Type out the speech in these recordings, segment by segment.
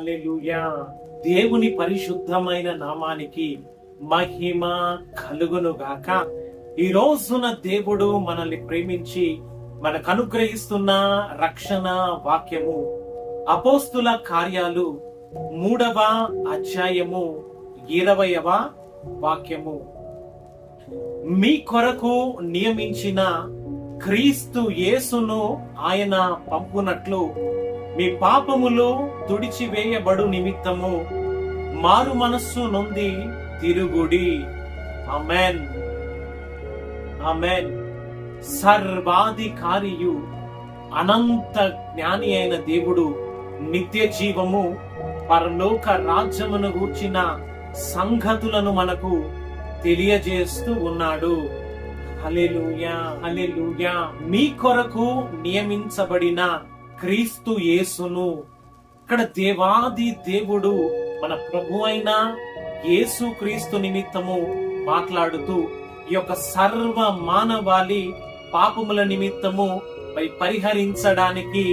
హల్లెలూయా. దేవుని పరిశుద్ధమైన నామానికి మహిమ కలుగును గాక. ఈ రోజున దేవుడు మనల్ని ప్రేమించి మనకు అనుగ్రహిస్తున్న రక్షణ వాక్యము అపోస్తుల కార్యాలు 3వ అధ్యాయము 20వ వాక్యము. మీ కొరకు నియమించిన క్రీస్తు యేసును ఆయన పంపునట్లు మీ పాపములు తుడిచివేయబడు నిమిత్తము మారు మనస్సు నొంది తిరుగుడి. ఆమేన్, ఆమేన్. సర్వాధికారియు అనంత జ్ఞాని అయిన దేవుడు నిత్య జీవము పరలోక రాజ్యమును గూర్చిన సంగతులను మనకు తెలియజేస్తూ ఉన్నాడు. హల్లెలూయా, హల్లెలూయా. మీ కొరకు నియమించబడిన క్రీస్తు యేసును, ఇక్కడ దేవాది దేవుడు మన ప్రభు అయిన యేసు క్రీస్తు నిమిత్తము మాట్లాడుతూ ఈ యొక్క సర్వ మానవాళి పాపముల నిమిత్తము పరిహరించడానికి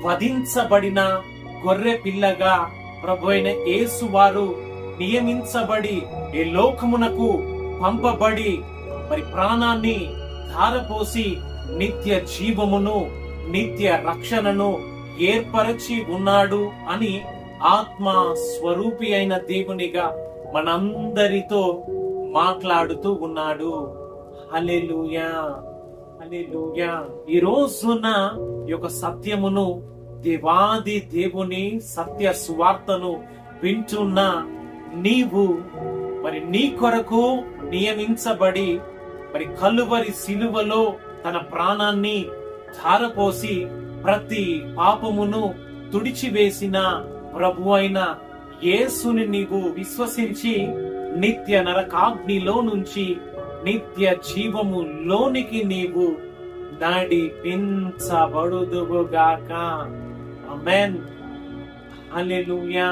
వధించబడిన గొర్రె పిల్లగా ప్రభు అయిన యేసు వారు నియమించబడి ఈ లోకమునకు పంపబడి ప్రాణాన్ని ధారపోసి నిత్య జీవమును నిత్య రక్షణను ఏర్పరచి ఉన్నాడు అని ఆత్మ స్వరూపి అయిన దేవునిగా మనందరితో మాట్లాడుతూ ఉన్నాడు. హల్లెలూయా, హల్లెలూయా. ఈ రోజున ఈ యొక్క సత్యమును, దేవాది దేవుని సత్య సువార్తను వింటున్న నీవు నీ కొరకు నియమించబడి కలువరి సిలువలో తన ప్రాణాన్ని ధారపోసి ప్రతి పాపమును తుడిచివేసిన ప్రభు అయిన యేసుని నీవు విశ్వసించి నిత్య నరకాగ్నిలో నుంచి నిత్య జీవము లోనికి నీవు నడిపించబడుదువుగాక. ఆమేన్, హల్లెలూయా.